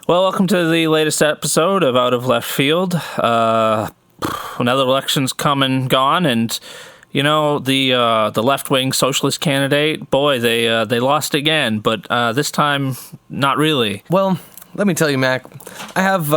Well, welcome to the latest episode of Out of Left Field. Another election's come and gone, and the left-wing socialist candidate, boy, they lost again, but this time, not really. Well, let me tell you, Mac, I have,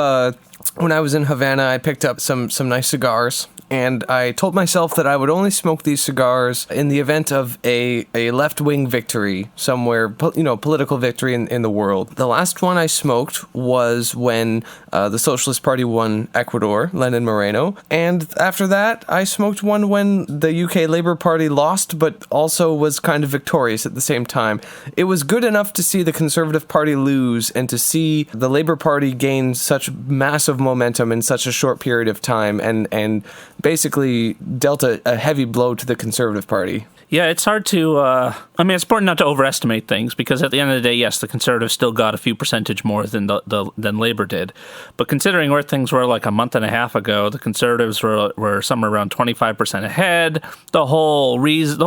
when I was in Havana, I picked up some nice cigars, and I told myself that I would only smoke these cigars in the event of a left-wing victory somewhere, political victory in the world. The last one I smoked was when the Socialist Party won Ecuador, Lenin Moreno, and after that, I smoked one when the UK Labour Party lost, but also was kind of victorious at the same time. It was good enough to see the Conservative Party lose and to see the Labour Party gain such massive momentum in such a short period of time, and basically dealt a heavy blow to the Conservative Party. Yeah, it's hard to, it's important not to overestimate things, because at the end of the day, yes, the Conservatives still got a few percentage more than than Labour did. But considering where things were like a month and a half ago, the Conservatives were somewhere around 25% ahead. The whole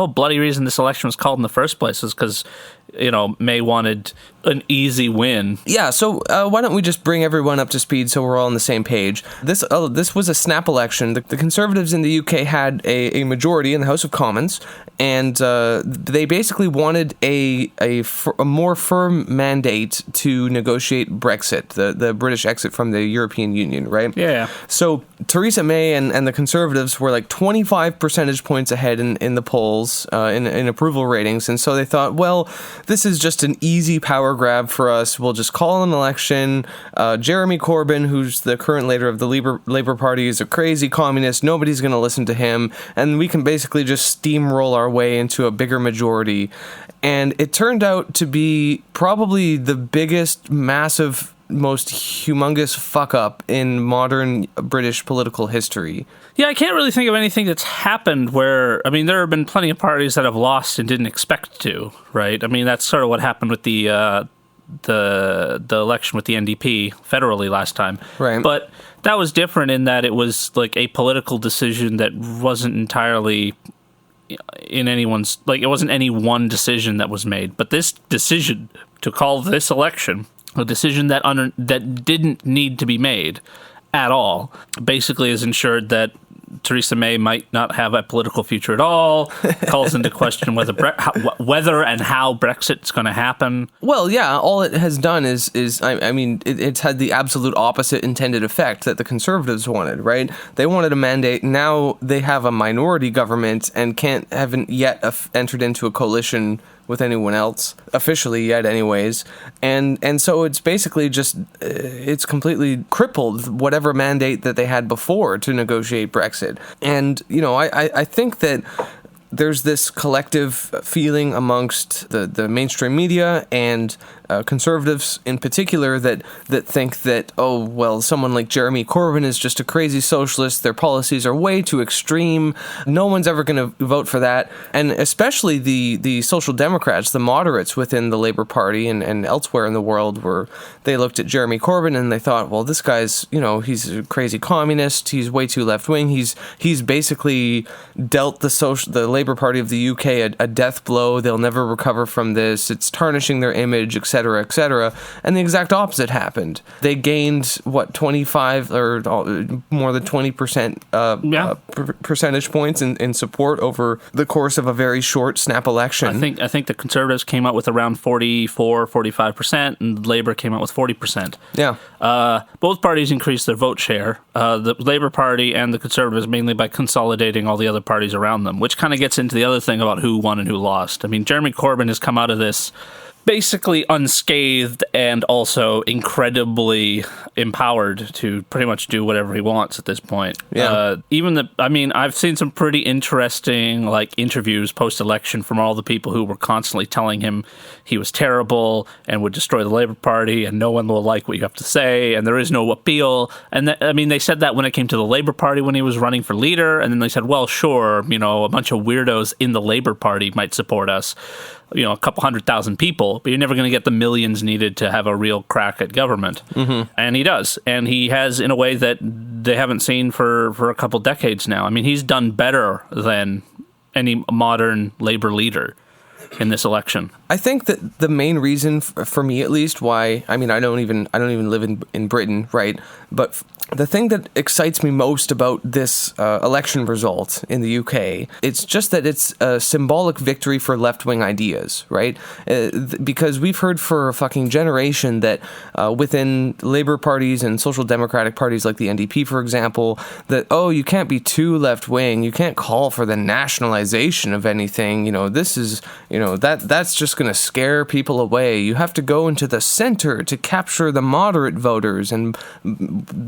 bloody reason this election was called in the first place is because, May wanted an easy win. Yeah, so why don't we just bring everyone up to speed so we're all on the same page. This was a snap election. The Conservatives in the UK had a majority in the House of Commons, and they basically wanted a more firm mandate to negotiate Brexit, the British exit from the European Union, right? Yeah. So Theresa May and the Conservatives were like 25 percentage points ahead in the polls, in approval ratings, and so they thought, well, this is just an easy power grab for us. We'll just call an election. Jeremy Corbyn, who's the current leader of the Labour Party, is a crazy communist. Nobody's going to listen to him, and we can basically just steamroll our way into a bigger majority. And it turned out to be probably the biggest, massive, most humongous fuck up in modern British political history. Yeah, I can't really think of anything that's happened where, there have been plenty of parties that have lost and didn't expect to, right? That's sort of what happened with the election with the NDP federally last time. Right. But that was different in that it was like a political decision that wasn't entirely in anyone's, it wasn't any one decision that was made. But this decision to call this election a decision that didn't need to be made at all, basically has ensured that Theresa May might not have a political future at all, calls into question whether and how Brexit's going to happen. Well, yeah, all it has done is it's had the absolute opposite intended effect that the Conservatives wanted, right? They wanted a mandate. Now they have a minority government and haven't yet entered into a coalition with anyone else, officially yet anyways, and so it's basically just, it's completely crippled whatever mandate that they had before to negotiate Brexit. And, I think that there's this collective feeling amongst the mainstream media and Conservatives in particular that think that, oh, well, someone like Jeremy Corbyn is just a crazy socialist. Their policies are way too extreme. No one's ever going to vote for that. And especially the Social Democrats, the moderates within the Labour Party and elsewhere in the world, where they looked at Jeremy Corbyn and they thought, well, this guy's, he's a crazy communist. He's way too left-wing. He's basically dealt the Labour Party of the UK a death blow. They'll never recover from this. It's tarnishing their image, etc., etc. And the exact opposite happened. They gained 25 or more than 20% percentage points in support over the course of a very short snap election. I think the Conservatives came out with around 45%, and Labour came out with 40%. Yeah. Both parties increased their vote share. The Labour Party and the Conservatives mainly by consolidating all the other parties around them, which kind of gets into the other thing about who won and who lost. Jeremy Corbyn has come out of this basically unscathed and also incredibly empowered to pretty much do whatever he wants at this point. Yeah. I've seen some pretty interesting interviews post-election from all the people who were constantly telling him he was terrible and would destroy the Labour Party and no one will like what you have to say and there is no appeal. And they said that when it came to the Labour Party when he was running for leader, and then they said, well, sure, a bunch of weirdos in the Labour Party might support us. A couple 100,000 people, but you're never going to get the millions needed to have a real crack at government. Mm-hmm. And he does. And he has in a way that they haven't seen for a couple decades now. He's done better than any modern Labour leader in this election. I think that the main reason for me, at least, why I don't even live in Britain, right? But the thing that excites me most about this election result in the UK, it's just that it's a symbolic victory for left-wing ideas, right? Because we've heard for a fucking generation that within Labour parties and social democratic parties like the NDP, for example, that, oh, you can't be too left-wing, you can't call for the nationalization of anything, this is, that's just going to scare people away. You have to go into the center to capture the moderate voters, and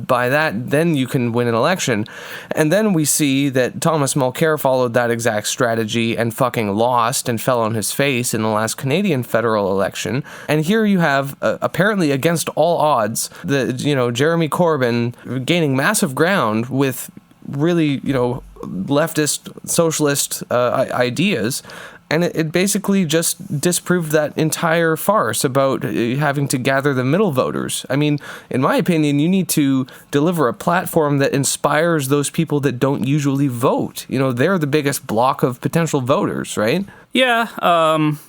by that, then you can win an election. And then we see that Thomas Mulcair followed that exact strategy and fucking lost and fell on his face in the last Canadian federal election. And here you have, apparently against all odds, Jeremy Corbyn gaining massive ground with really, leftist, socialist ideas. And it basically just disproved that entire farce about having to gather the middle voters. I mean, in my opinion, you need to deliver a platform that inspires those people that don't usually vote. They're the biggest block of potential voters, right? Yeah,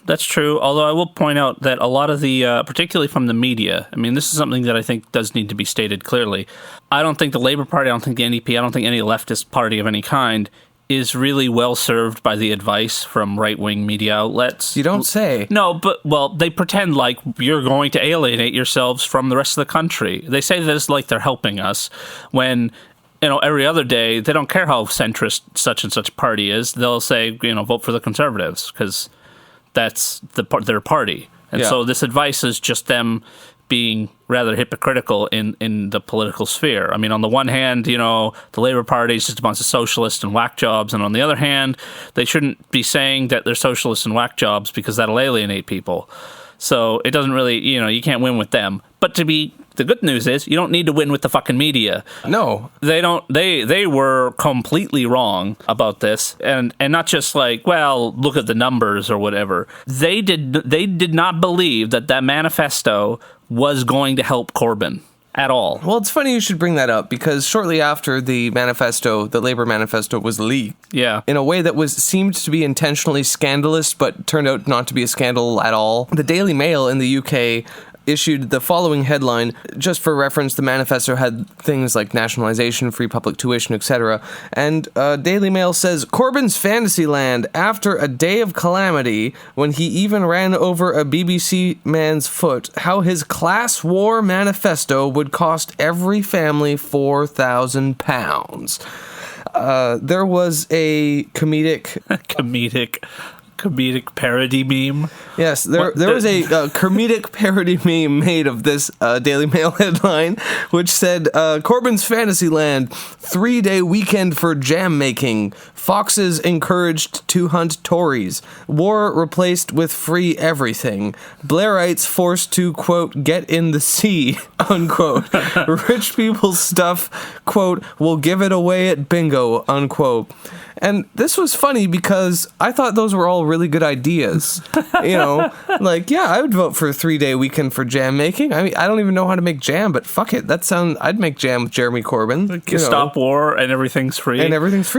that's true. Although I will point out that a lot of the, particularly from the media, this is something that I think does need to be stated clearly. I don't think the Labour Party, I don't think the NDP, I don't think any leftist party of any kind is really well served by the advice from right-wing media outlets. You don't say. No, but, they pretend like you're going to alienate yourselves from the rest of the country. They say this like they're helping us when, every other day, they don't care how centrist such and such party is. They'll say, vote for the Conservatives because that's their party. And so this advice is just them being rather hypocritical in the political sphere. On the one hand, the Labour Party is just a bunch of socialists and whack jobs, and on the other hand, they shouldn't be saying that they're socialists and whack jobs because that'll alienate people. So it doesn't really, you can't win with them. But the good news is you don't need to win with the fucking media. No. They don't. They were completely wrong about this, and not just like, well, look at the numbers or whatever. They did not believe that manifesto was going to help Corbyn at all. Well, it's funny you should bring that up because shortly after the Labour manifesto was leaked, in a way that seemed to be intentionally scandalous but turned out not to be a scandal at all, the Daily Mail in the UK issued the following headline. Just for reference, the manifesto had things like nationalization, free public tuition, etc. And Daily Mail says, Corbyn's Fantasyland after a day of calamity when he even ran over a BBC man's foot, how his class war manifesto would cost every family £4,000. There was a comedic parody meme. Yes, there was a comedic parody meme made of this Daily Mail headline, which said, Corbyn's Fantasyland, 3-day weekend for jam making. Foxes encouraged to hunt Tories. War replaced with free everything. Blairites forced to, quote, get in the sea, unquote. Rich people's stuff, quote, will give it away at bingo, unquote. And this was funny because I thought those were all really good ideas. I would vote for a 3-day weekend for jam making. I don't even know how to make jam, but fuck it. I'd make jam with Jeremy Corbyn. Stop war and everything's free.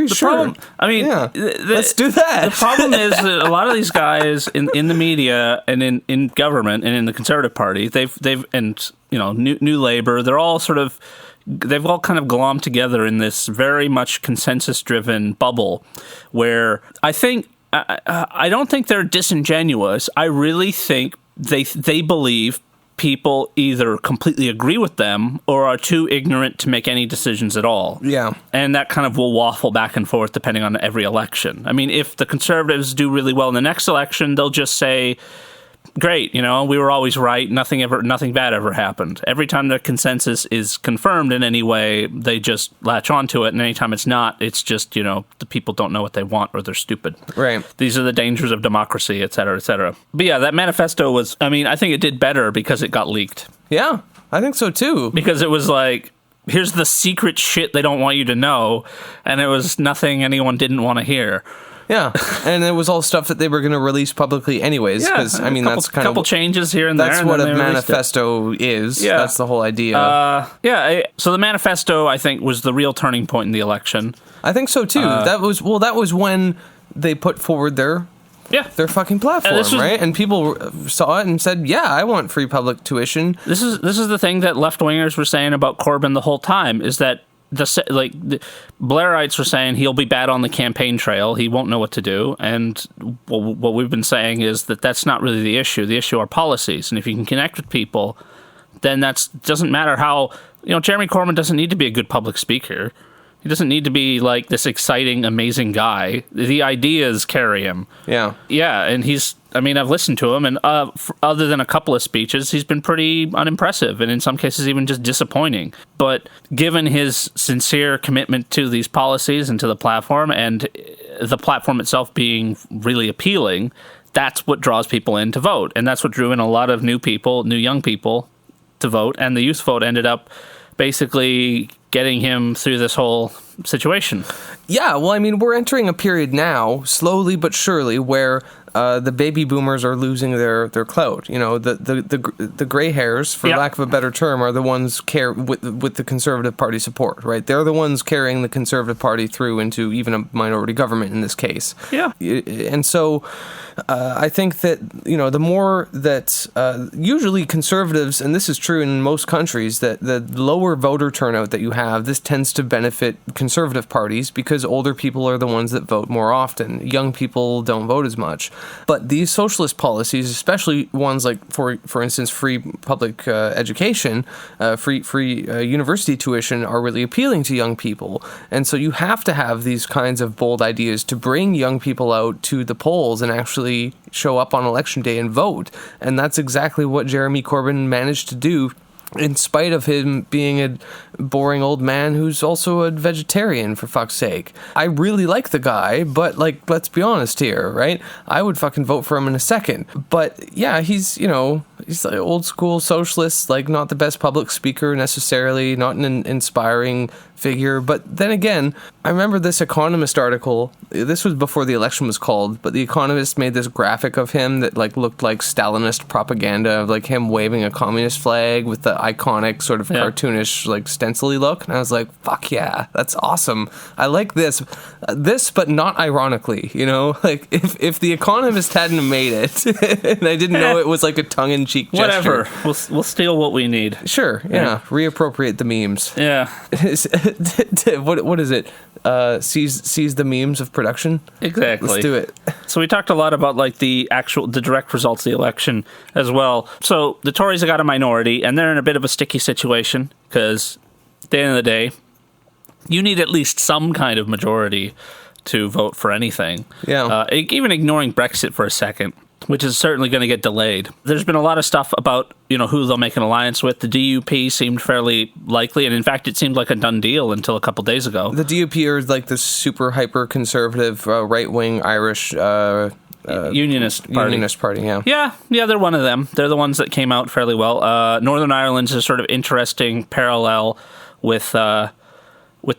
Sure. Let's do that. The problem is that a lot of these guys in the media and in government and in the Conservative Party, New Labour, they've all kind of glommed together in this very much consensus-driven bubble where I don't think they're disingenuous. I really think they believe people either completely agree with them or are too ignorant to make any decisions at all. Yeah. And that kind of will waffle back and forth depending on every election. If the Conservatives do really well in the next election, they'll just say, great, we were always right. Nothing bad ever happened. Every time the consensus is confirmed in any way, they just latch onto it. And anytime it's not, it's just, the people don't know what they want or they're stupid. Right. These are the dangers of democracy, et cetera, et cetera. But yeah, that manifesto was, I think it did better because it got leaked. Yeah, I think so too. Because it was like, here's the secret shit they don't want you to know. And it was nothing anyone didn't want to hear. Yeah, and it was all stuff that they were going to release publicly anyways. Yeah, that's kind of a couple changes here and there. That's what a manifesto is. Yeah. That's the whole idea. So the manifesto, I think, was the real turning point in the election. I think so too. That was when they put forward their their fucking platform, right? And people saw it and said, yeah, I want free public tuition. This is the thing that left-wingers were saying about Corbyn the whole time, is that the Blairites were saying he'll be bad on the campaign trail, he won't know what to do, and what we've been saying is that that's not really the issue. The issue are policies, and if you can connect with people, then doesn't matter how, Jeremy Corbyn doesn't need to be a good public speaker. He doesn't need to be like this exciting, amazing guy. The ideas carry him. Yeah. Yeah, and I've listened to him, and other than a couple of speeches, he's been pretty unimpressive, and in some cases even just disappointing. But given his sincere commitment to these policies and to the platform, and the platform itself being really appealing, that's what draws people in to vote. And that's what drew in a lot of new young people to vote, and the youth vote ended up basically getting him through this whole situation. Yeah, well, we're entering a period now, slowly but surely, where the baby boomers are losing their clout. The gray hairs, for lack of a better term, are the ones with the Conservative Party support, right? They're the ones carrying the Conservative Party through into even a minority government in this case. Yeah. And so I think that, the more that usually conservatives, and this is true in most countries, that the lower voter turnout that you have, this tends to benefit conservative parties because older people are the ones that vote more often. Young people don't vote as much. But these socialist policies, especially ones like, for instance, free public education, free university tuition, are really appealing to young people. And so you have to have these kinds of bold ideas to bring young people out to the polls and actually show up on election day and vote. And that's exactly what Jeremy Corbyn managed to do, in spite of him being a boring old man who's also a vegetarian, for fuck's sake. I really like the guy, but, let's be honest here, right? I would fucking vote for him in a second. But, yeah, he's like old school socialist, not the best public speaker necessarily, not an inspiring figure. But then again, I remember this Economist article. This was before the election was called, but the Economist made this graphic of him that looked like Stalinist propaganda, of him waving a communist flag with the iconic sort of cartoonish stencil-y look. And I was like, fuck yeah, that's awesome. I like this, but not ironically. If the Economist hadn't made it, and I didn't know it was a tongue-in-cheek gesture. Whatever, we'll steal what we need. Sure, yeah. Reappropriate the memes. Yeah. What is it? Seize the memes of production? Exactly. Let's do it. So we talked a lot about the direct results of the election as well. So the Tories have got a minority, and they're in a bit of a sticky situation because at the end of the day, you need at least some kind of majority to vote for anything. Yeah. Even ignoring Brexit for a second, which is certainly going to get delayed. There's been a lot of stuff about, who they'll make an alliance with. The DUP seemed fairly likely, and in fact, it seemed like a done deal until a couple days ago. The DUP are this super hyper-conservative, right-wing Irish... Unionist Party. Yeah, they're one of them. They're the ones that came out fairly well. Northern Ireland's a sort of interesting parallel with the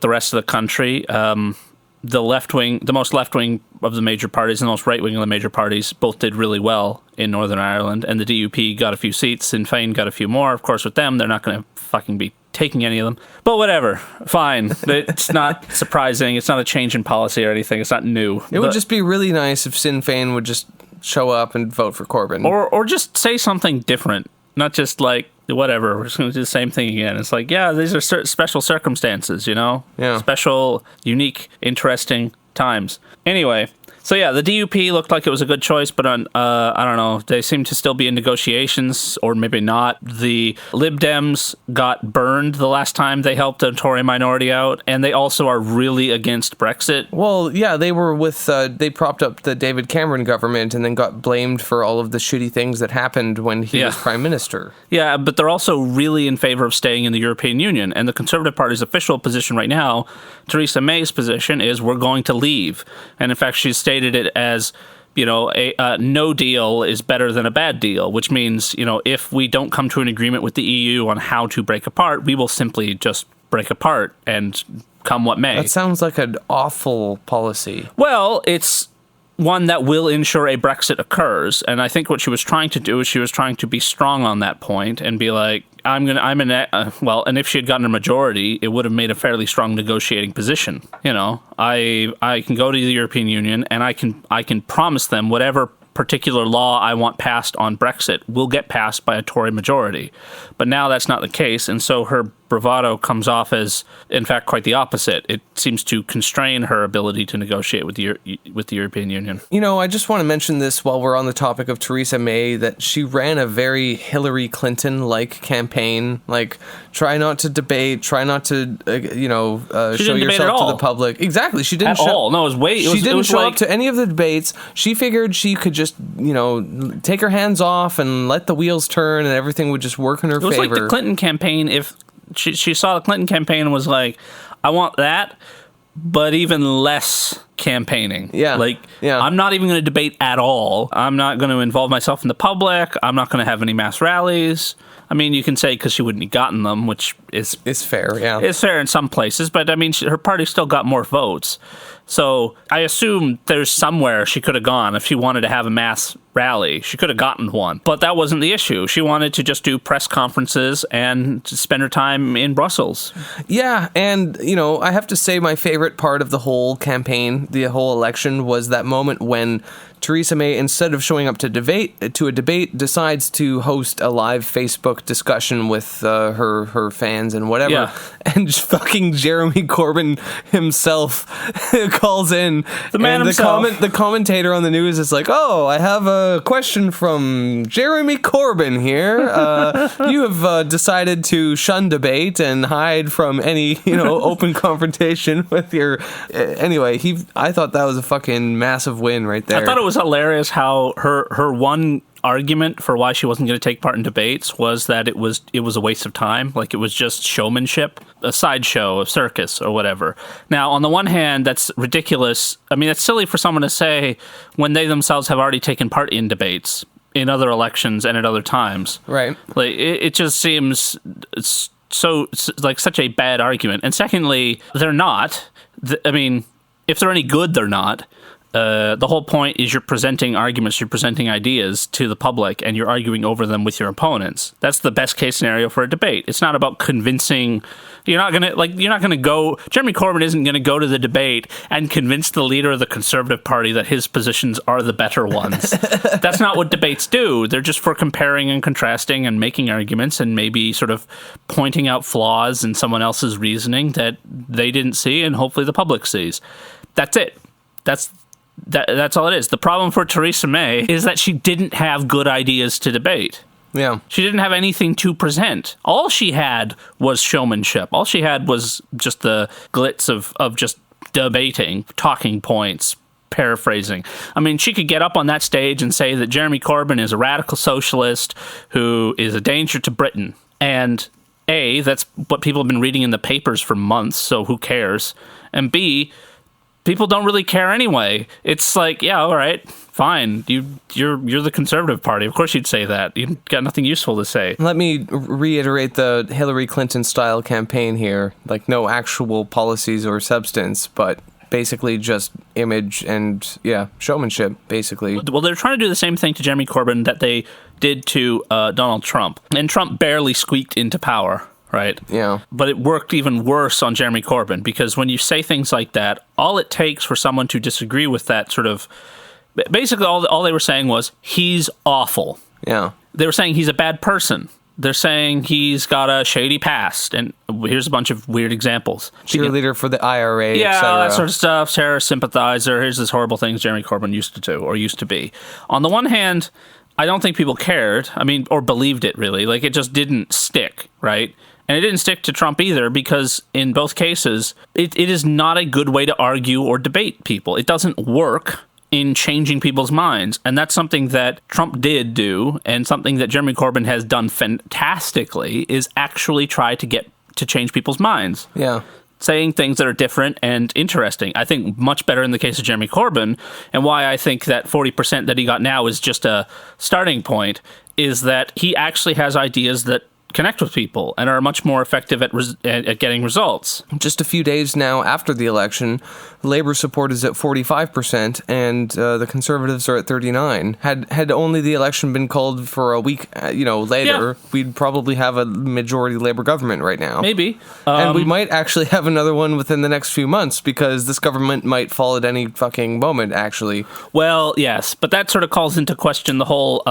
rest of the country. The most left-wing of the major parties and the most right-wing of the major parties both did really well in Northern Ireland, and the DUP got a few seats, Sinn Féin got a few more. Of course, with them, they're not going to fucking be taking any of them. But whatever, fine. It's not surprising. It's not a change in policy or anything. It's not new. It would just be really nice if Sinn Féin would just show up and vote for Corbyn. Or just say something different, not just whatever, we're just going to do the same thing again. It's these are special circumstances, Yeah. Special, unique, interesting times. Anyway, so yeah, the DUP looked like it was a good choice, but I don't know, they seem to still be in negotiations, or maybe not. The Lib Dems got burned the last time they helped a Tory minority out, and they also are really against Brexit. Well, yeah, they were they propped up the David Cameron government and then got blamed for all of the shitty things that happened when he was Prime Minister. Yeah, but they're also really in favor of staying in the European Union, and the Conservative Party's official position right now, Theresa May's position, is we're going to leave. And in fact, she's stated it as, a no deal is better than a bad deal, which means, if we don't come to an agreement with the EU on how to break apart, we will simply just break apart and come what may. That sounds like an awful policy. Well, it's one that will ensure a Brexit occurs, and I think what she was trying to do is she was trying to be strong on that point and be like, and if she had gotten a majority, it would have made a fairly strong negotiating position. You know, I can go to the European Union and I can promise them whatever particular law I want passed on Brexit will get passed by a Tory majority. But now that's not the case, and so her bravado comes off as, in fact, quite the opposite. It seems to constrain her ability to negotiate with the European Union. You know, I just want to mention this while we're on the topic of Theresa May, that she ran a very Hillary Clinton-like campaign. Like, try not to debate, try not to, show yourself to the public. Exactly. She didn't at all. No, it was way. She didn't show up to any of the debates. She figured she could just, take her hands off and let the wheels turn, and everything would just work in her favor. It was like the Clinton campaign. If she saw the Clinton campaign and was like, I want that, but even less campaigning. Yeah. I'm not even going to debate at all. I'm not going to involve myself in the public. I'm not going to have any mass rallies. I mean, you can say because she wouldn't have gotten them, which is fair, yeah. It's fair in some places, but I mean, her party still got more votes. So I assume there's somewhere she could have gone if she wanted to have a mass rally. She could have gotten one, but that wasn't the issue. She wanted to just do press conferences and spend her time in Brussels. Yeah, and, I have to say my favorite part of the whole campaign, the whole election, was that moment when Theresa May, instead of showing up to a debate, decides to host a live Facebook discussion with her fans and whatever. Yeah. And fucking Jeremy Corbyn himself calls in. The man himself. The commentator on the news is like, "Oh, I have a question from Jeremy Corbyn here. You have decided to shun debate and hide from any, open confrontation with your." Anyway, I thought that was a fucking massive win right there. I thought it was hilarious how her one argument for why she wasn't going to take part in debates was that it was a waste of time. Like, it was just showmanship, a sideshow, a circus, or whatever. Now, on the one hand, that's ridiculous. I mean, it's silly for someone to say when they themselves have already taken part in debates in other elections and at other times. Right. Like, it just seems like such a bad argument. And secondly, they're not. I mean, if they're any good, they're not. The whole point is you're presenting arguments, you're presenting ideas to the public, and you're arguing over them with your opponents. That's the best case scenario for a debate. It's not about convincing. You're not gonna go. Jeremy Corbyn isn't gonna go to the debate and convince the leader of the Conservative Party that his positions are the better ones. That's not what debates do. They're just for comparing and contrasting and making arguments and maybe sort of pointing out flaws in someone else's reasoning that they didn't see and hopefully the public sees. That's it. That's all it is. The problem for Theresa May is that she didn't have good ideas to debate. Yeah. She didn't have anything to present. All she had was showmanship. All she had was just the glitz of just debating, talking points, paraphrasing. I mean, she could get up on that stage and say that Jeremy Corbyn is a radical socialist who is a danger to Britain. And A, that's what people have been reading in the papers for months, so who cares? And B, people don't really care anyway. It's like, yeah, all right, fine. You're the Conservative Party. Of course you'd say that. You've got nothing useful to say. Let me reiterate the Hillary Clinton style campaign here. Like, no actual policies or substance, but basically just image and, showmanship, basically. Well, they're trying to do the same thing to Jeremy Corbyn that they did to Donald Trump. And Trump barely squeaked into power. Right? Yeah. But it worked even worse on Jeremy Corbyn, because when you say things like that, all it takes for someone to disagree with that sort of... Basically, all they were saying was, he's awful. Yeah. They were saying he's a bad person. They're saying he's got a shady past. And here's a bunch of weird examples. Cheerleader for the IRA, yeah, etc. all that sort of stuff. Terrorist sympathizer. Here's this horrible things Jeremy Corbyn used to do, or used to be. On the one hand, I don't think people cared. I mean, or believed it, really. Like, it just didn't stick, right? And it didn't stick to Trump either, because in both cases, it is not a good way to argue or debate people. It doesn't work in changing people's minds. And that's something that Trump did do, and something that Jeremy Corbyn has done fantastically, is actually try to get to change people's minds. Yeah. Saying things that are different and interesting. I think much better in the case of Jeremy Corbyn, and why I think that 40% that he got now is just a starting point, is that he actually has ideas that connect with people and are much more effective at getting results. Just a few days now after the election, Labour support is at 45%, and the Conservatives are at 39%. Had only the election been called for a week, later, we'd probably have a majority Labour government right now. Maybe. And we might actually have another one within the next few months, because this government might fall at any fucking moment, actually. Well, yes, but that sort of calls into question the whole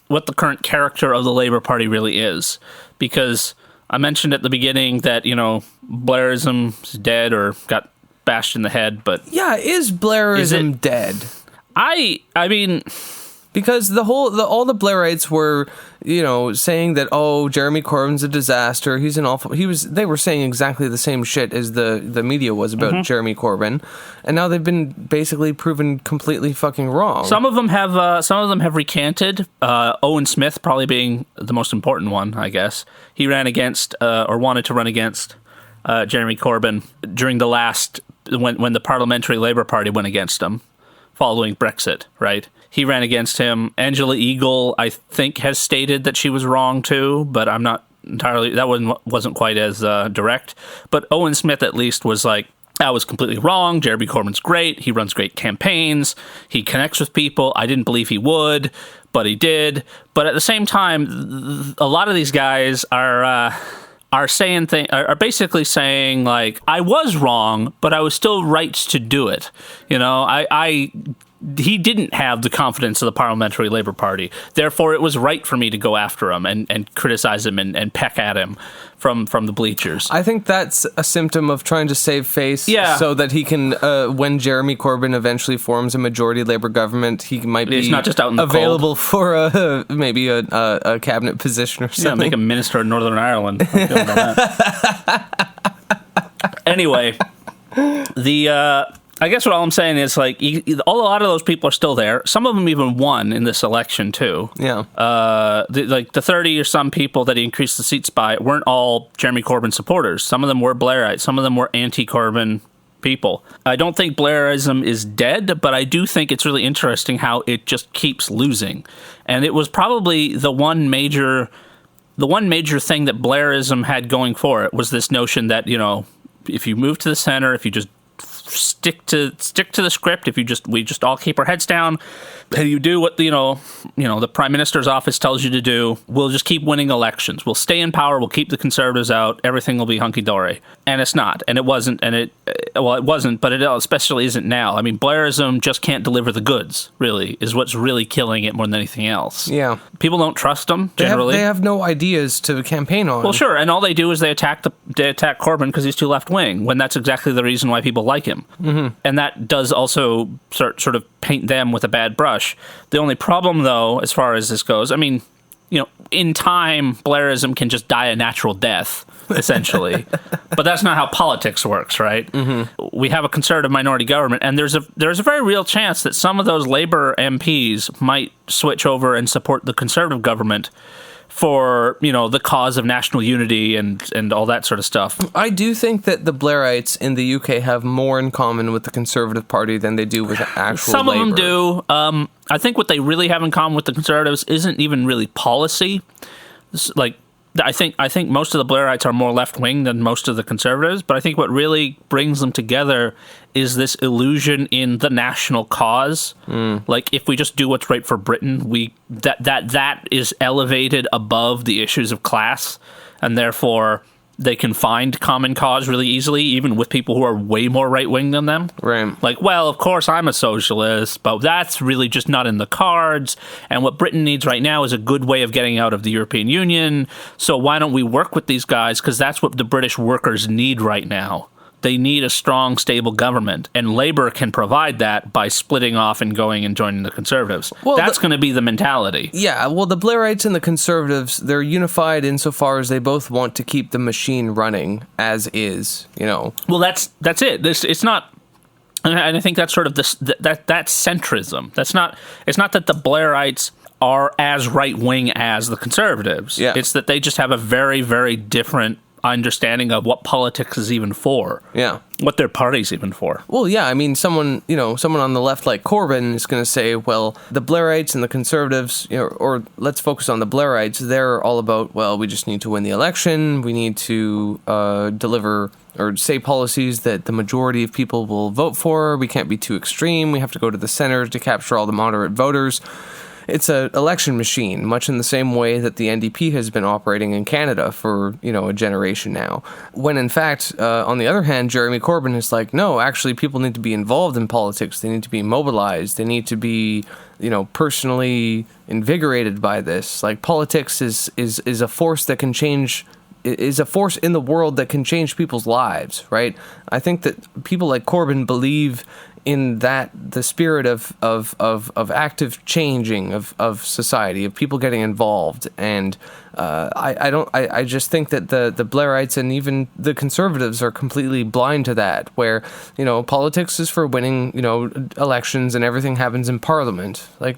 what the current character of the Labour Party really is. Because I mentioned at the beginning that, Blairism is dead or got bashed in the head, but... Yeah, is Blairism dead? I mean... Because all the Blairites were, saying that, Jeremy Corbyn's a disaster. He's an awful. They were saying exactly the same shit as the media was about Jeremy Corbyn, and now they've been basically proven completely fucking wrong. Some of them have recanted. Owen Smith probably being the most important one, I guess. He ran against or wanted to run against Jeremy Corbyn during the last when the Parliamentary Labour Party went against him following Brexit, right? He ran against him. Angela Eagle, I think, has stated that she was wrong too, but I'm not entirely... That wasn't quite as direct. But Owen Smith, at least, was like, I was completely wrong. Jeremy Corbyn's great. He runs great campaigns. He connects with people. I didn't believe he would, but he did. But at the same time, a lot of these guys are basically saying, like, I was wrong, but I was still right to do it. He didn't have the confidence of the Parliamentary Labour Party. Therefore, it was right for me to go after him and criticize him and peck at him from the bleachers. I think that's a symptom of trying to save face so that he can, when Jeremy Corbyn eventually forms a majority Labour government, he might be not just out in the available for maybe a cabinet position or something. Yeah, make him minister in Northern Ireland. Anyway, I guess what all I'm saying is, like, a lot of those people are still there. Some of them even won in this election, too. Yeah. The 30 or some people that he increased the seats by weren't all Jeremy Corbyn supporters. Some of them were Blairites. Some of them were anti-Corbyn people. I don't think Blairism is dead, but I do think it's really interesting how it just keeps losing. And it was probably the one major thing that Blairism had going for it was this notion that, if you move to the center, if you just stick to the script, we just all keep our heads down, and you do what the Prime Minister's office tells you to do, we'll just keep winning elections. We'll stay in power, we'll keep the Conservatives out, everything will be hunky-dory. And it's not, and it wasn't, and it wasn't, but it especially isn't now. I mean, Blairism just can't deliver the goods, really, is what's really killing it more than anything else. Yeah. People don't trust them, generally. They have no ideas to campaign on. Well, sure, and all they do is they attack Corbyn because he's too left-wing, when that's exactly the reason why people like him. Mm-hmm. And that does also sort of paint them with a bad brush. The only problem, though, as far as this goes, I mean, in time, Blairism can just die a natural death, essentially. But that's not how politics works, right? Mm-hmm. We have a conservative minority government, and there's a very real chance that some of those Labour MPs might switch over and support the conservative government for, the cause of national unity and all that sort of stuff. I do think that the Blairites in the UK have more in common with the Conservative Party than they do with actual Some Labour. of them do. I think what they really have in common with the Conservatives isn't even really policy. I think most of the Blairites are more left-wing than most of the Conservatives, but I think what really brings them together is this illusion in the national cause. Like, if we just do what's right for Britain, that is elevated above the issues of class, and therefore they can find common cause really easily, even with people who are way more right-wing than them. Right. Like, well, of course I'm a socialist, but that's really just not in the cards. And what Britain needs right now is a good way of getting out of the European Union. So why don't we work with these guys? Because that's what the British workers need right now. They need a strong, stable government, and Labour can provide that by splitting off and going and joining the Conservatives. Well, that's going to be the mentality. Yeah, well, the Blairites and the Conservatives, they're unified insofar as they both want to keep the machine running as is, Well, that's it. It's not... And I think that's sort of that's centrism. It's not that the Blairites are as right-wing as the Conservatives. Yeah. It's that they just have a very, very different understanding of what politics is even for. Yeah. What their party's even for. Well, yeah, I mean, someone on the left like Corbyn is going to say, well, the Blairites and the Conservatives, or let's focus on the Blairites, they're all about, well, we just need to win the election, we need to deliver or say policies that the majority of people will vote for, we can't be too extreme, we have to go to the center to capture all the moderate voters. It's an election machine, much in the same way that the NDP has been operating in Canada for, a generation now. When in fact, on the other hand, Jeremy Corbyn is like, no, actually people need to be involved in politics. They need to be mobilized. They need to be, personally invigorated by this. Like politics is a force that can change, is a force in the world that can change people's lives, right? I think that people like Corbyn believe in that, the spirit of active changing of society, of people getting involved, and I just think that the Blairites and even the Conservatives are completely blind to that, where politics is for winning elections and everything happens in Parliament. Like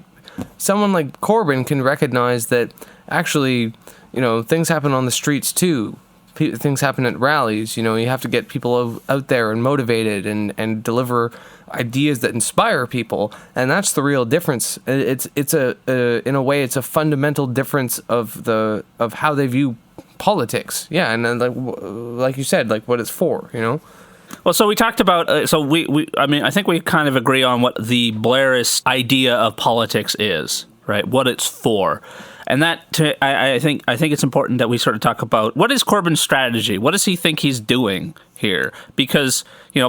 someone like Corbyn can recognize that actually things happen on the streets too. Things happen at rallies. You have to get people out there and motivated and deliver ideas that inspire people, and that's the real difference. It's in a way it's a fundamental difference of how they view politics. Yeah, and then like you said, like what it's for. Well, so we talked about. I think we kind of agree on what the Blairist idea of politics is, right? What it's for. And I think it's important that we sort of talk about what is Corbyn's strategy? What does he think he's doing here? Because,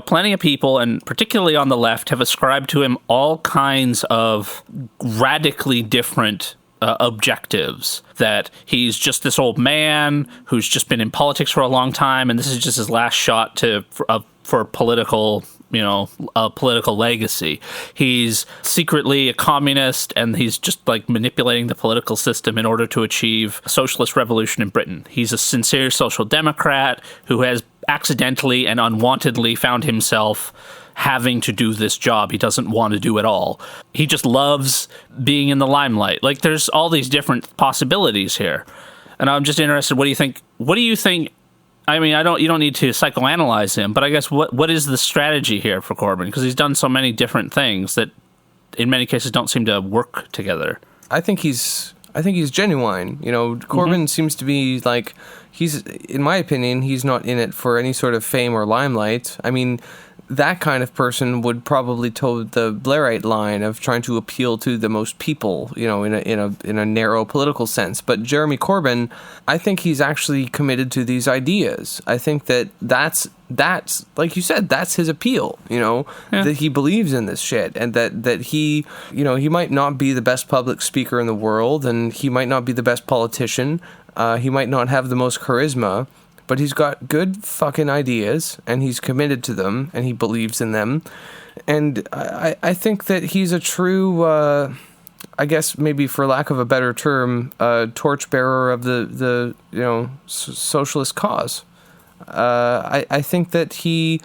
plenty of people, and particularly on the left, have ascribed to him all kinds of radically different objectives. That he's just this old man who's just been in politics for a long time, and this is just his last shot for political a political legacy. He's secretly a communist, and he's just like manipulating the political system in order to achieve a socialist revolution in Britain. He's a sincere social democrat who has accidentally and unwantedly found himself having to do this job he doesn't want to do at all. He just loves being in the limelight. Like there's all these different possibilities here. And I'm just interested, what do you think? I mean, you don't need to psychoanalyze him, but I guess what is the strategy here for Corbyn? Because he's done so many different things that, in many cases, don't seem to work together. I think he's genuine. Corbyn seems to be like in my opinion, he's not in it for any sort of fame or limelight. I mean, that kind of person would probably toe the Blairite line of trying to appeal to the most people, in a narrow political sense. But Jeremy Corbyn, I think he's actually committed to these ideas. I think that's like you said, that's his appeal, that he believes in this shit, and that he, he might not be the best public speaker in the world, and he might not be the best politician, he might not have the most charisma, but he's got good fucking ideas, and he's committed to them, and he believes in them. And I think that he's a true, I guess maybe for lack of a better term, torchbearer of the socialist cause. I think that he,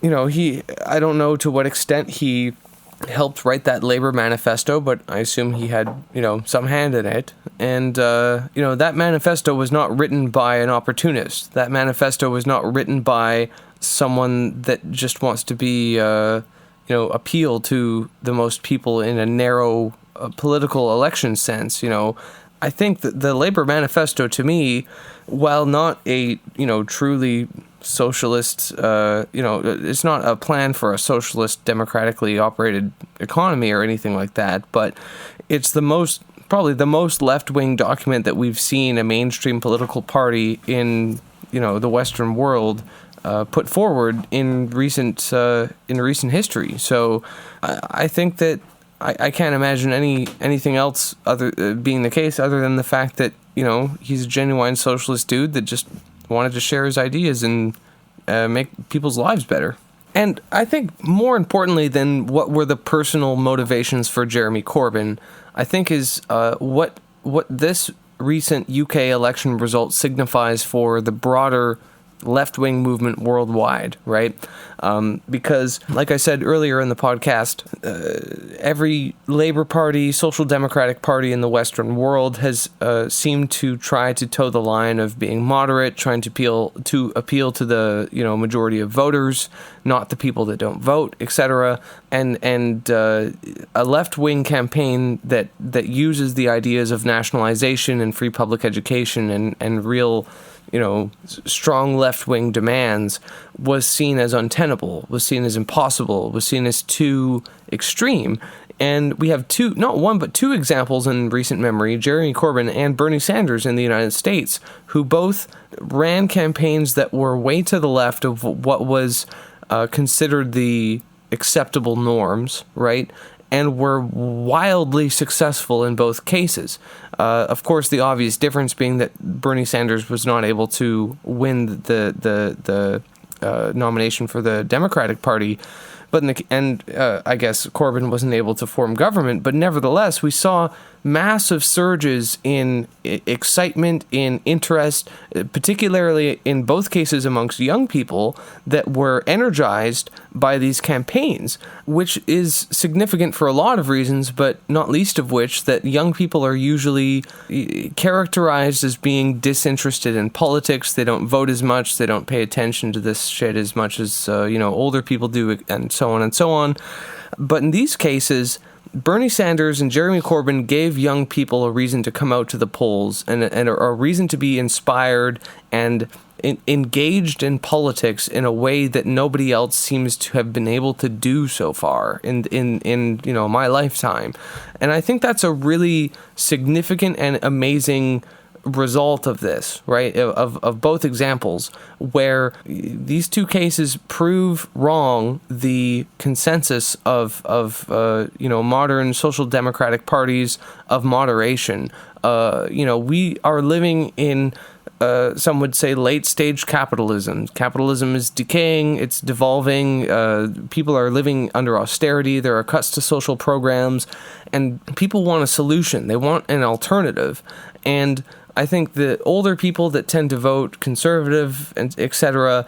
I don't know to what extent he helped write that Labour manifesto, but I assume he had, some hand in it. And, that manifesto was not written by an opportunist. That manifesto was not written by someone that just wants to be, appeal to the most people in a narrow political election sense. I think that the Labour manifesto, to me, while not a, truly socialist, it's not a plan for a socialist democratically operated economy or anything like that, but it's probably the most left-wing document that we've seen a mainstream political party in, the Western world put forward in recent history. So I think that I can't imagine anything else being the case other than the fact that, he's a genuine socialist dude that just wanted to share his ideas and make people's lives better. And I think more importantly than what were the personal motivations for Jeremy Corbyn, I think is what this recent UK election result signifies for the broader left-wing movement worldwide, right? Because, like I said earlier in the podcast, every Labour Party, Social Democratic Party in the Western world has seemed to try to toe the line of being moderate, trying to appeal to the majority of voters, not the people that don't vote, etc. And a left-wing campaign that uses the ideas of nationalization and free public education and real strong left-wing demands was seen as untenable, was seen as impossible, was seen as too extreme. And we have not one, but two examples in recent memory, Jeremy Corbyn and Bernie Sanders in the United States, who both ran campaigns that were way to the left of what was considered the acceptable norms, right? And were wildly successful in both cases. Of course, the obvious difference being that Bernie Sanders was not able to win the nomination for the Democratic Party, but I guess Corbyn wasn't able to form government. But nevertheless, we saw massive surges in excitement, in interest, particularly in both cases amongst young people that were energized by these campaigns, which is significant for a lot of reasons, but not least of which that young people are usually characterized as being disinterested in politics. They don't vote as much. They don't pay attention to this shit as much as, older people do, and so on and so on. But in these cases, Bernie Sanders and Jeremy Corbyn gave young people a reason to come out to the polls and a reason to be inspired and engaged in politics in a way that nobody else seems to have been able to do so far in my lifetime. And I think that's a really significant and amazing result of this, right? Of both examples, where these two cases prove wrong the consensus of modern social democratic parties of moderation. We are living in some would say late stage capitalism. Capitalism is decaying, it's devolving, people are living under austerity, there are cuts to social programs, and people want a solution, they want an alternative. And I think the older people that tend to vote conservative and etc.,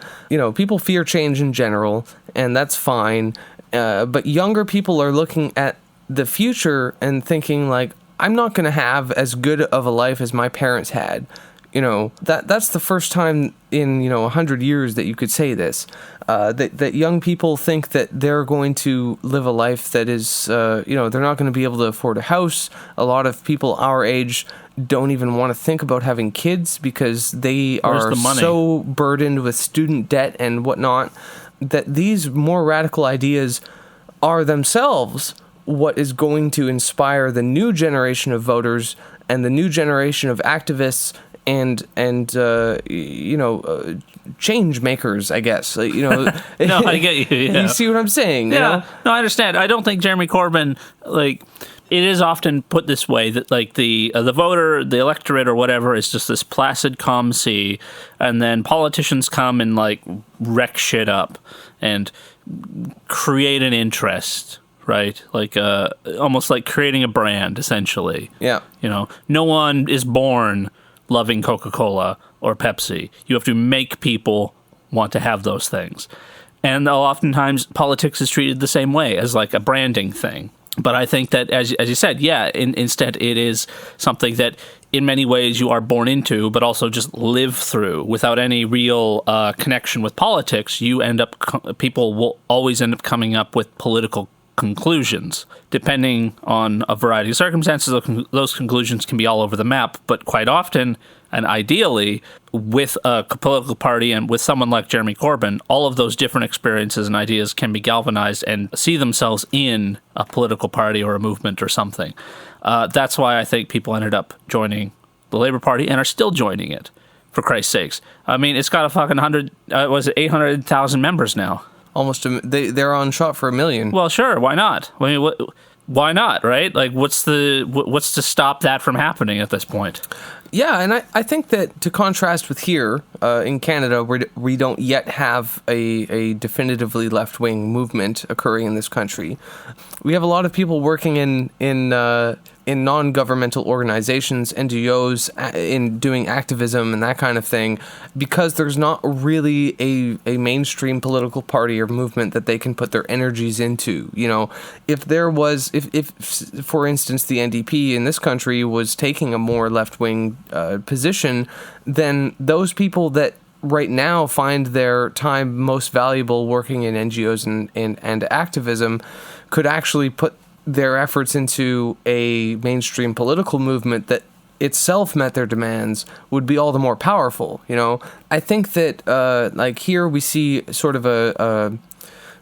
people fear change in general, and that's fine. But younger people are looking at the future and thinking like, I'm not going to have as good of a life as my parents had. That's the first time in 100 years that you could say this. That young people think that they're going to live a life that is, they're not going to be able to afford a house. A lot of people our age don't even want to think about having kids because they are so burdened with student debt and whatnot, that these more radical ideas are themselves what is going to inspire the new generation of voters and the new generation of activists and change makers, I guess. No, I get you. Yeah. You see what I'm saying? Yeah. No, I understand. I don't think Jeremy Corbyn, it is often put this way that the voter, the electorate or whatever is just this placid, calm sea, and then politicians come and wreck shit up and create an interest. Right? Almost like creating a brand, essentially. Yeah. No one is born loving Coca-Cola or Pepsi. You have to make people want to have those things. And oftentimes politics is treated the same way, as a branding thing. But I think that, as you said, instead it is something that in many ways you are born into, but also just live through without any real connection with politics. People will always end up coming up with political conclusions. Depending on a variety of circumstances, those conclusions can be all over the map, but quite often, and ideally, with a political party and with someone like Jeremy Corbyn, all of those different experiences and ideas can be galvanized and see themselves in a political party or a movement or something. That's why I think people ended up joining the Labour Party and are still joining it, for Christ's sakes. I mean, it's got a fucking 800,000 members now. Almost, they're on shot for 1 million. Well, sure, why not? I mean, why not, right? What's to stop that from happening at this point? Yeah, and I think that to contrast with here in Canada, where we don't yet have a definitively left-wing movement occurring in this country, we have a lot of people working in in non-governmental organizations, NGOs, in doing activism and that kind of thing, because there's not really a mainstream political party or movement that they can put their energies into. If there was, if for instance, the NDP in this country was taking a more left-wing position, then those people that right now find their time most valuable working in NGOs and activism could actually put their efforts into a mainstream political movement that itself met their demands, would be all the more powerful. I think that like here we see sort of a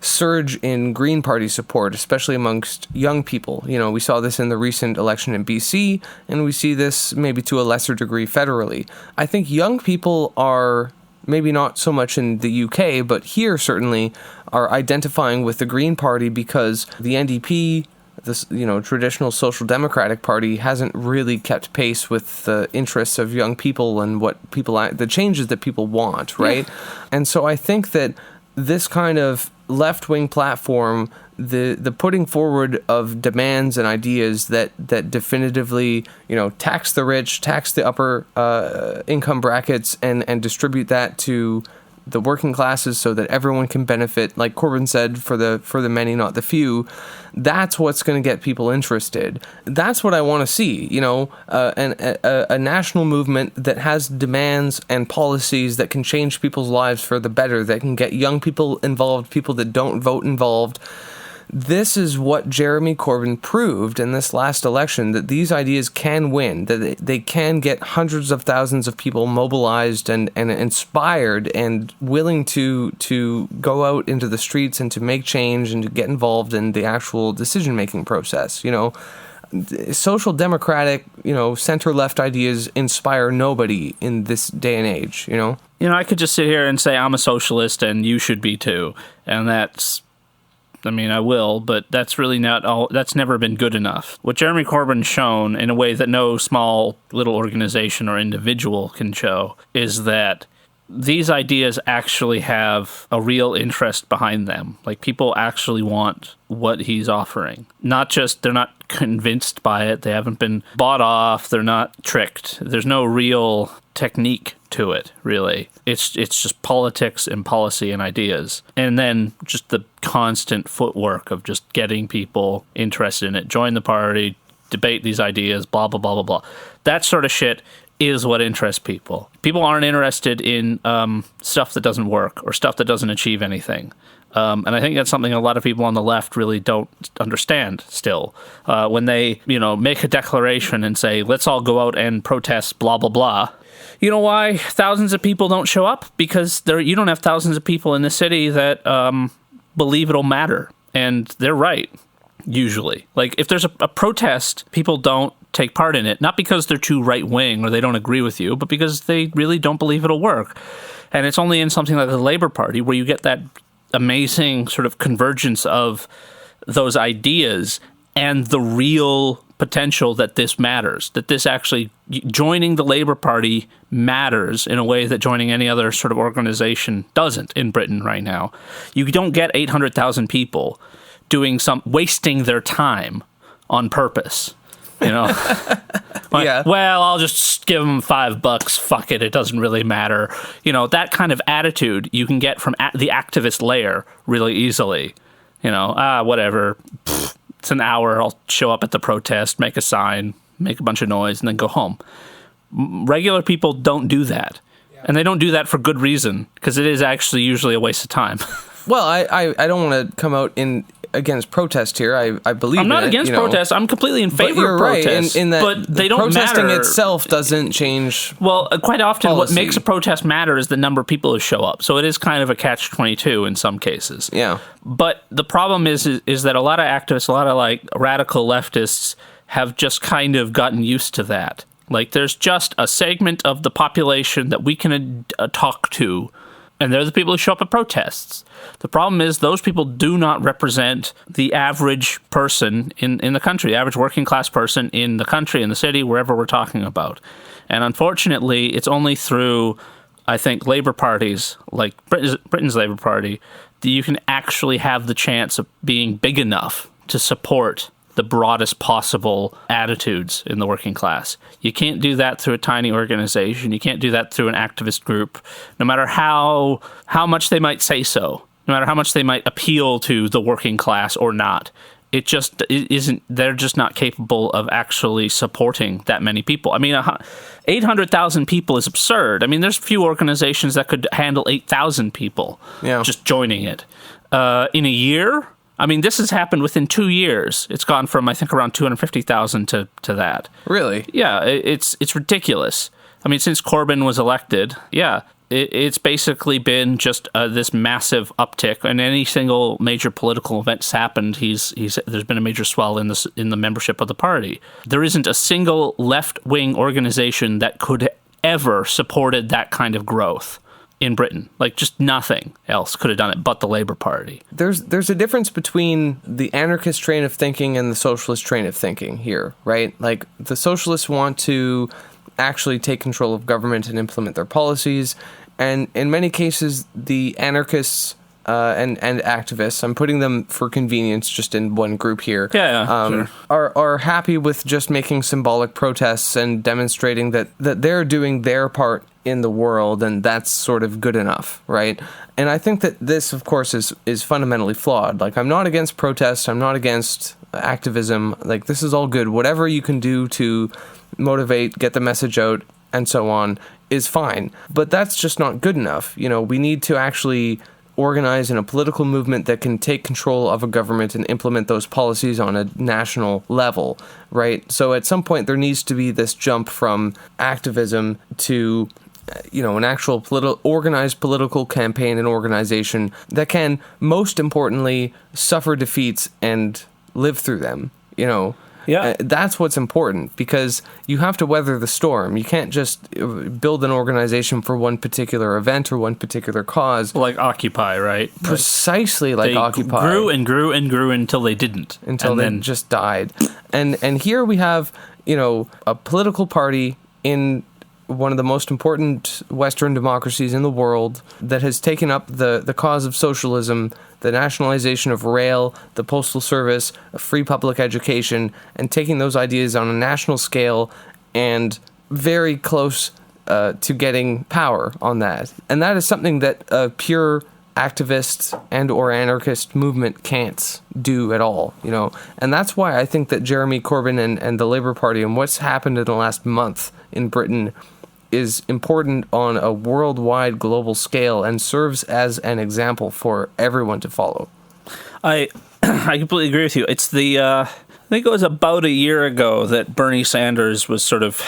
surge in Green Party support, especially amongst young people. We saw this in the recent election in BC, and we see this maybe to a lesser degree federally. I think young people are, maybe not so much in the UK, but here certainly, are identifying with the Green Party because the NDP, this traditional Social Democratic Party, hasn't really kept pace with the interests of young people and the changes that people want, right? Yeah. And so I think that this kind of left-wing platform, the putting forward of demands and ideas that definitively, tax the rich, tax the upper income brackets, and distribute that to the working classes so that everyone can benefit, like Corbyn said, for the many, not the few. That's what's going to get people interested. That's what I want to see, a national movement that has demands and policies that can change people's lives for the better, that can get young people involved, people that don't vote involved. This is what Jeremy Corbyn proved in this last election, that these ideas can win, that they can get hundreds of thousands of people mobilized and inspired and willing to go out into the streets and to make change and to get involved in the actual decision-making process. Social democratic, center-left ideas inspire nobody in this day and age, I could just sit here and say I'm a socialist and you should be too, and I will, but that's really not all. That's never been good enough. What Jeremy Corbyn's shown, in a way that no small little organization or individual can show, is that these ideas actually have a real interest behind them. Like, people actually want what he's offering. They're not convinced by it. They haven't been bought off. They're not tricked. There's no real technique to it, really. It's just politics and policy and ideas. And then just the constant footwork of just getting people interested in it. Join the party, debate these ideas, blah, blah, blah, blah, blah. That sort of shit is what interests people. People aren't interested in stuff that doesn't work or stuff that doesn't achieve anything. And I think that's something a lot of people on the left really don't understand still. When they, make a declaration and say, let's all go out and protest, blah, blah, blah. You know why thousands of people don't show up? Because you don't have thousands of people in the city that believe it'll matter. And they're right, usually. Like, if there's a protest, people don't take part in it. Not because they're too right-wing or they don't agree with you, but because they really don't believe it'll work. And it's only in something like the Labour Party where you get that amazing sort of convergence of those ideas and the real potential that this matters, that this actually, joining the Labour Party matters in a way that joining any other sort of organization doesn't in Britain right now. You don't get 800,000 people wasting their time on purpose. Yeah. Well, I'll just give them $5. Fuck it. It doesn't really matter. That kind of attitude you can get from the activist layer really easily. Whatever. It's an hour. I'll show up at the protest, make a sign, make a bunch of noise, and then go home. Regular people don't do that. Yeah. And they don't do that for good reason, because it is actually usually a waste of time. Well, I don't want to come out against protest here. I believe I'm not against protest. I'm completely in favor of protest. Right, in that but they don't protesting matter. Itself doesn't change. Well, quite often policy. What makes a protest matter is the number of people who show up. So it is kind of a catch-22 in some cases. Yeah. But the problem is that a lot of activists, a lot of like radical leftists have just kind of gotten used to that. Like, there's just a segment of the population that we can talk to, and they're the people who show up at protests. The problem is those people do not represent the average person in the country, the average working class person in the country, in the city, wherever we're talking about. And unfortunately, it's only through, I think, Labour parties, like Britain's Labour Party, that you can actually have the chance of being big enough to support the broadest possible attitudes in the working class. You can't do that through a tiny organization. You can't do that through an activist group, no matter how much they might say so, no matter how much they might appeal to the working class or not. It isn't, they're just not capable of actually supporting that many people. I mean, 800,000 people is absurd. I mean, there's few organizations that could handle 8,000 people just joining it. In a year, I mean, this has happened within 2 years. It's gone from, I think, around 250,000 to that. Really? Yeah, it's ridiculous. I mean, since Corbyn was elected, it's basically been just this massive uptick. And any single major political event's happened, there's been a major swell in the membership of the party. There isn't a single left-wing organization that could ever supported that kind of growth in Britain. Like, just nothing else could have done it but the Labour Party. There's a difference between the anarchist train of thinking and the socialist train of thinking here, right? Like, the socialists want to actually take control of government and implement their policies. And in many cases, the anarchists and activists, I'm putting them for convenience just in one group here, sure. are happy with just making symbolic protests and demonstrating that they're doing their part in the world, and that's sort of good enough, right? And I think that this, of course, is fundamentally flawed. Like, I'm not against protests, I'm not against activism. Like, this is all good. Whatever you can do to motivate, get the message out, and so on is fine. But that's just not good enough. You know, we need to actually organize in a political movement that can take control of a government and implement those policies on a national level, right? So at some point there needs to be this jump from activism to, you know, an actual organized political campaign and organization that can, most importantly, suffer defeats and live through them, you know. Yeah. That's what's important, because you have to weather the storm. You can't just build an organization for one particular event or one particular cause. Like Occupy, right? Precisely like Occupy. They grew and grew and grew until they didn't. Until they just died. And here we have, you know, a political party in one of the most important Western democracies in the world that has taken up the cause of socialism, the nationalization of rail, the postal service, a free public education, and taking those ideas on a national scale and very close to getting power on that. And that is something that a pure activist and or anarchist movement can't do at all, you know. And that's why I think that Jeremy Corbyn and the Labour Party and what's happened in the last month in Britain is important on a worldwide global scale and serves as an example for everyone to follow. I completely agree with you. It's I think it was about a year ago that Bernie Sanders was sort of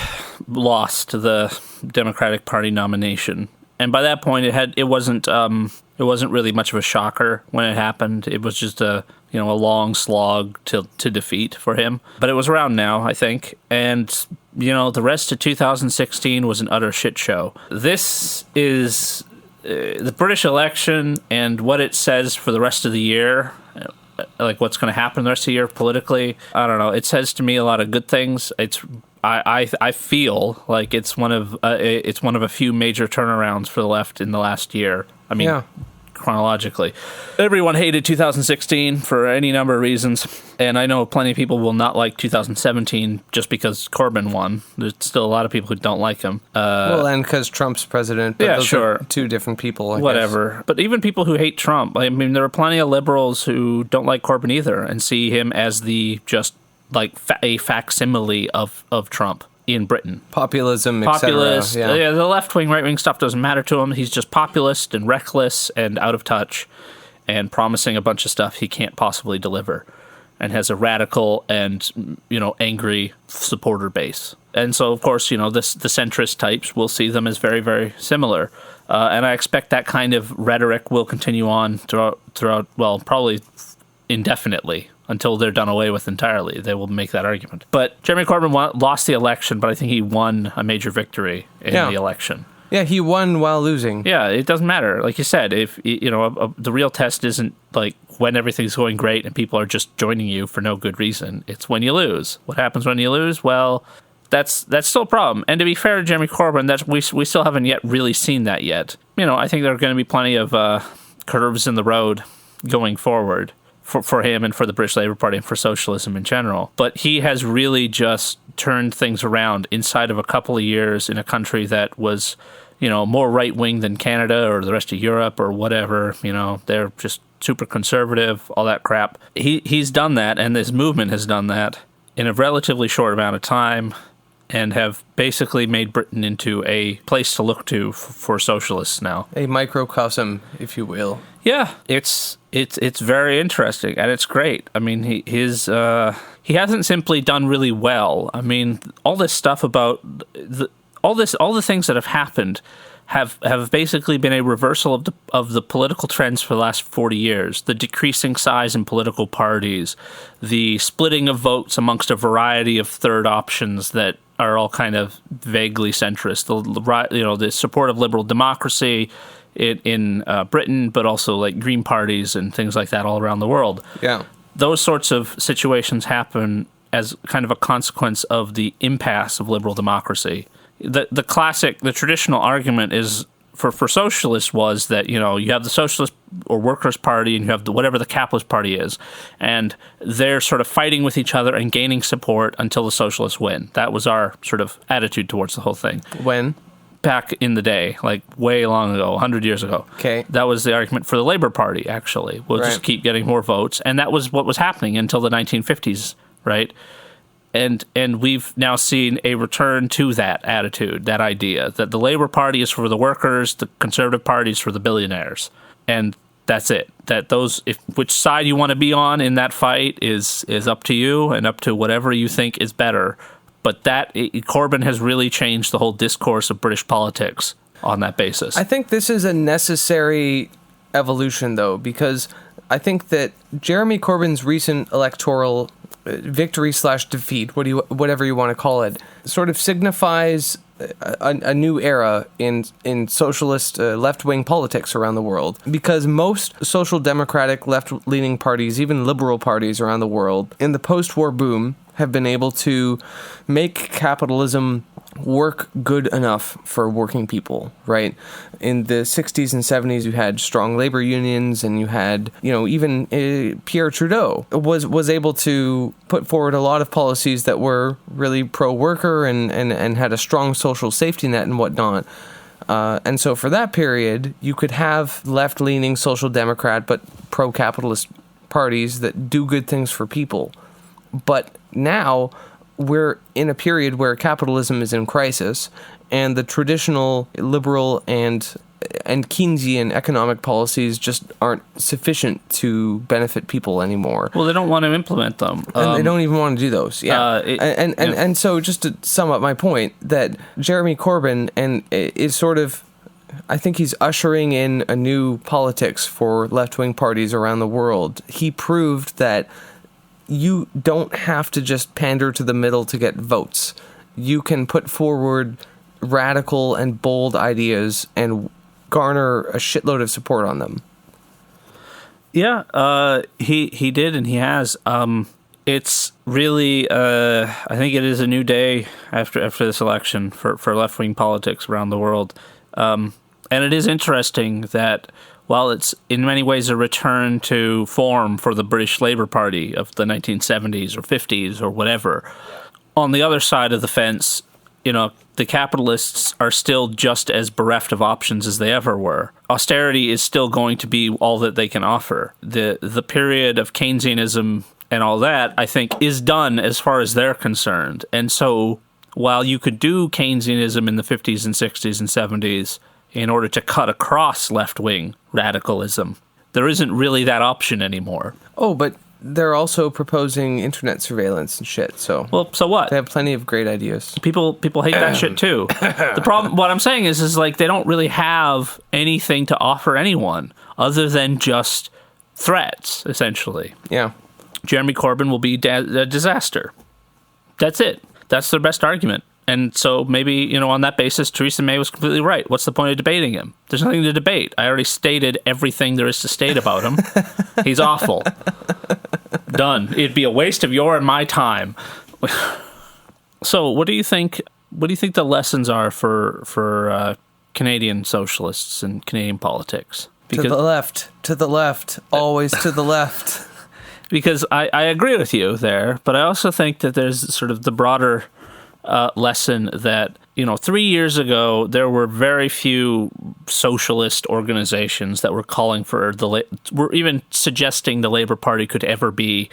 lost the Democratic Party nomination. And by that point it wasn't really much of a shocker when it happened. It was just a long slog to defeat for him. But it was around now, I think. And the rest of 2016 was an utter shit show. This is the British election and what it says for the rest of the year, like what's going to happen the rest of the year politically. I don't know. It says to me a lot of good things. I feel like it's one of a few major turnarounds for the left in the last year. I mean, yeah. Chronologically, everyone hated 2016 for any number of reasons, and I know plenty of people will not like 2017 just because Corbyn won. There's still a lot of people who don't like him. And because Trump's president. But yeah, those sure. Are two different people. Whatever. Guess. But even people who hate Trump, I mean, there are plenty of liberals who don't like Corbyn either and see him as a facsimile of Trump in Britain. Populism, Populist. etc. Yeah. The left-wing, right-wing stuff doesn't matter to him. He's just populist and reckless and out of touch and promising a bunch of stuff he can't possibly deliver, and has a radical and, angry supporter base. And so, of course, the centrist types will see them as very, very similar. And I expect that kind of rhetoric will continue on throughout, well, probably indefinitely. Until they're done away with entirely, they will make that argument. But Jeremy Corbyn lost the election, but I think he won a major victory in the election. Yeah, he won while losing. Yeah, it doesn't matter. Like you said, if the real test isn't like when everything's going great and people are just joining you for no good reason. It's when you lose. What happens when you lose? Well, that's still a problem. And to be fair to Jeremy Corbyn, we still haven't yet really seen that yet. I think there are going to be plenty of curves in the road going forward. for him and for the British Labour Party and for socialism in general. But he has really just turned things around inside of a couple of years in a country that was, more right-wing than Canada or the rest of Europe or whatever. They're just super conservative, all that crap. He's done that, and this movement has done that in a relatively short amount of time, and have basically made Britain into a place to look to for socialists now. A microcosm, if you will. Yeah, it's very interesting, and it's great. I mean, he hasn't simply done really well. I mean, all this stuff about all the things that have happened have basically been a reversal of the political trends for the last 40 years. The decreasing size in political parties, the splitting of votes amongst a variety of third options that are all kind of vaguely centrist. The support of liberal democracy in Britain, but also like Green parties and things like that all around the world. Yeah, those sorts of situations happen as kind of a consequence of the impasse of liberal democracy. The traditional argument is for socialists was that, you have the Socialist or Workers' Party and you have whatever the Capitalist Party is, and they're sort of fighting with each other and gaining support until the socialists win. That was our sort of attitude towards the whole thing. When? Back in the day, like way long ago, 100 years ago. Okay. That was the argument for the Labour Party, actually. We'll just keep getting more votes. And that was what was happening until the 1950s, right? And we've now seen a return to that attitude, that idea, that the Labour Party is for the workers, the Conservative Party is for the billionaires. And that's it. That which side you want to be on in that fight is up to you and up to whatever you think is better. But Corbyn has really changed the whole discourse of British politics on that basis. I think this is a necessary evolution, though, because I think that Jeremy Corbyn's recent electoral victory/defeat, whatever you want to call it, sort of signifies a new era in socialist left-wing politics around the world. Because most social democratic left-leaning parties, even liberal parties around the world, in the post-war boom, have been able to make capitalism work good enough for working people, right? In the 60s and 70s, you had strong labor unions, and you had, even Pierre Trudeau was able to put forward a lot of policies that were really pro-worker and had a strong social safety net and whatnot. And so for that period, you could have left-leaning social democrat but pro-capitalist parties that do good things for people. But now we're in a period where capitalism is in crisis, and the traditional liberal and Keynesian economic policies just aren't sufficient to benefit people anymore. Well, they don't want to implement them. And they don't even want to do those. Yeah. And so just to sum up my point, that Jeremy Corbyn is sort of, I think he's ushering in a new politics for left-wing parties around the world. He proved that you don't have to just pander to the middle to get votes. You can put forward radical and bold ideas and garner a shitload of support on them. Yeah, he did, and he has. It's really, I think it is a new day after this election for left-wing politics around the world. And it is interesting that while it's in many ways a return to form for the British Labour Party of the 1970s or 50s or whatever, on the other side of the fence, the capitalists are still just as bereft of options as they ever were. Austerity is still going to be all that they can offer. The period of Keynesianism and all that, I think, is done as far as they're concerned. And so while you could do Keynesianism in the 50s and 60s and 70s in order to cut across left-wing radicalism, there isn't really that option anymore. Oh, but they're also proposing internet surveillance and shit, so... Well, so what? They have plenty of great ideas. People hate that shit, too. The problem, what I'm saying is like they don't really have anything to offer anyone other than just threats, essentially. Yeah. Jeremy Corbyn will be a disaster. That's it. That's their best argument. And so maybe, on that basis, Theresa May was completely right. What's the point of debating him? There's nothing to debate. I already stated everything there is to state about him. He's awful. Done. It'd be a waste of your and my time. So what do you think? What do you think the lessons are for Canadian socialists and Canadian politics? To the left, always to the left. because I agree with you there, but I also think that there's sort of the broader lesson that, 3 years ago, there were very few socialist organizations that were calling for were even suggesting the Labour Party could ever be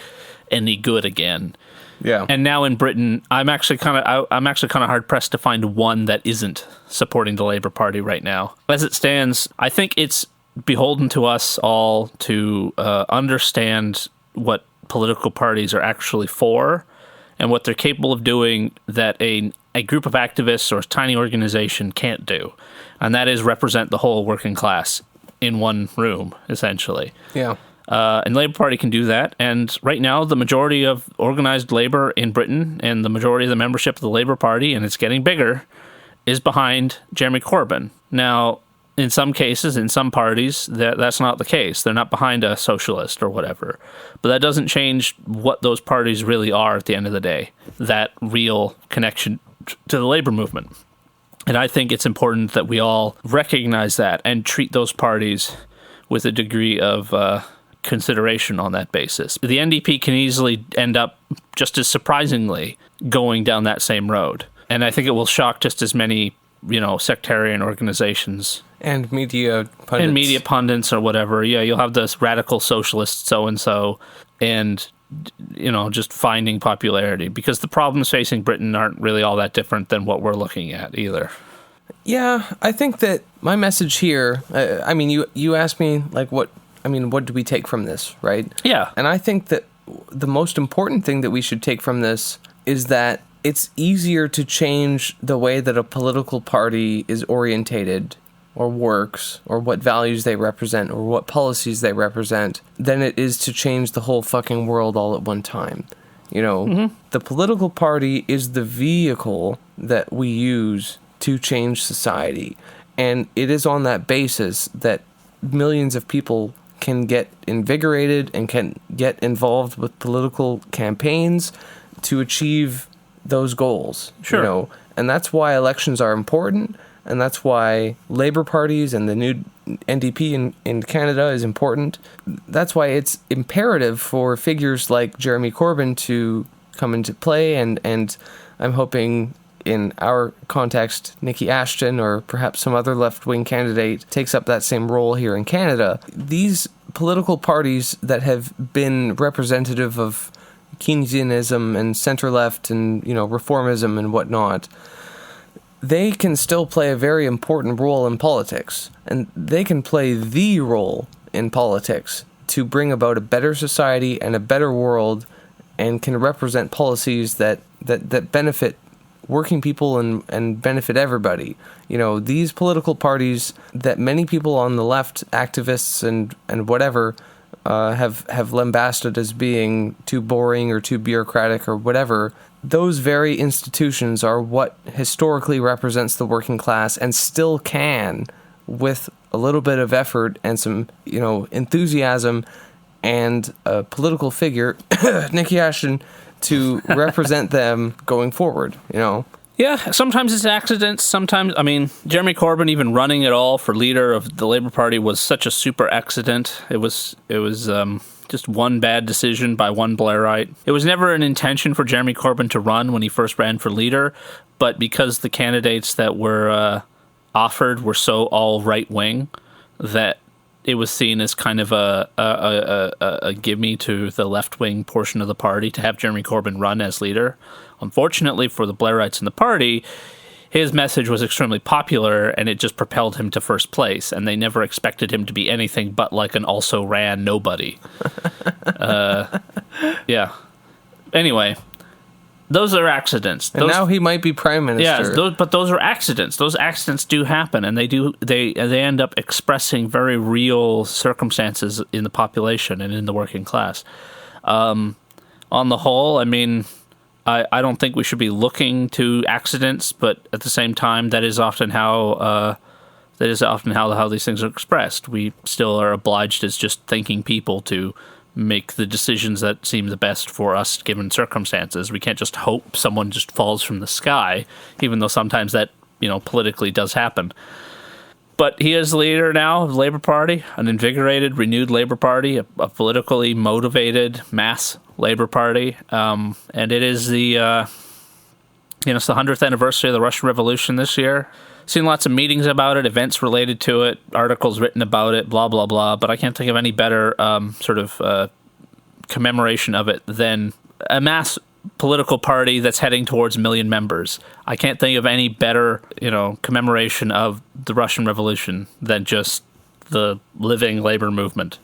any good again. Yeah. And now in Britain, I'm actually kind of hard pressed to find one that isn't supporting the Labour Party right now. As it stands, I think it's beholden to us all to understand what political parties are actually for and what they're capable of doing that a group of activists or a tiny organization can't do. And that is represent the whole working class in one room, essentially. Yeah. And the Labour Party can do that. And right now, the majority of organized labor in Britain and the majority of the membership of the Labour Party, and it's getting bigger, is behind Jeremy Corbyn. Now, in some cases, in some parties, that's not the case. They're not behind a socialist or whatever. But that doesn't change what those parties really are at the end of the day, that real connection to the labor movement. And I think it's important that we all recognize that and treat those parties with a degree of consideration on that basis. The NDP can easily end up, just as surprisingly, going down that same road. And I think it will shock just as many, sectarian organizations. And media pundits. And media pundits or whatever. Yeah, you'll have this radical socialist so-and-so and, just finding popularity. Because the problems facing Britain aren't really all that different than what we're looking at either. Yeah, I think that my message here, you asked me, what do we take from this, right? Yeah. And I think that the most important thing that we should take from this is that it's easier to change the way that a political party is orientated or works or what values they represent or what policies they represent than it is to change the whole fucking world all at one time. The political party is the vehicle that we use to change society. And it is on that basis that millions of people can get invigorated and can get involved with political campaigns to achieve those goals. Sure. And that's why elections are important, and that's why Labour parties and the new NDP in Canada is important. That's why it's imperative for figures like Jeremy Corbyn to come into play, and I'm hoping in our context, Nikki Ashton or perhaps some other left-wing candidate takes up that same role here in Canada. These political parties that have been representative of Keynesianism and center-left and, reformism and whatnot, they can still play a very important role in politics. And they can play the role in politics to bring about a better society and a better world and can represent policies that benefit working people and benefit everybody. These political parties that many people on the left, activists and whatever, have lambasted as being too boring or too bureaucratic or whatever, those very institutions are what historically represents the working class and still can, with a little bit of effort and some, enthusiasm and a political figure, Nikki Ashton, to represent them going forward, Yeah, sometimes it's accidents. Sometimes, Jeremy Corbyn even running at all for leader of the Labour Party was such a super accident. It was just one bad decision by one Blairite. It was never an intention for Jeremy Corbyn to run when he first ran for leader, but because the candidates that were offered were so all right-wing that it was seen as kind of a gimme to the left-wing portion of the party to have Jeremy Corbyn run as leader. Unfortunately for the Blairites in the party, his message was extremely popular, and it just propelled him to first place, and they never expected him to be anything but like an also-ran nobody. Yeah. Anyway, those are accidents. And now he might be prime minister. Yeah, but those are accidents. Those accidents do happen, and they end up expressing very real circumstances in the population and in the working class. On the whole, I don't think we should be looking to accidents, but at the same time, that is often how these things are expressed. We still are obliged as just thinking people to make the decisions that seem the best for us given circumstances. We can't just hope someone just falls from the sky, even though sometimes that politically does happen. But he is the leader now of the Labour Party, an invigorated, renewed Labour Party, a politically motivated mass Labour Party. And it is it's the 100th anniversary of the Russian Revolution this year. Seen lots of meetings about it, events related to it, articles written about it, blah, blah, blah. But I can't think of any better commemoration of it than a mass political party that's heading towards 1 million members. I can't think of any better, commemoration of the Russian Revolution than just the living labor movement.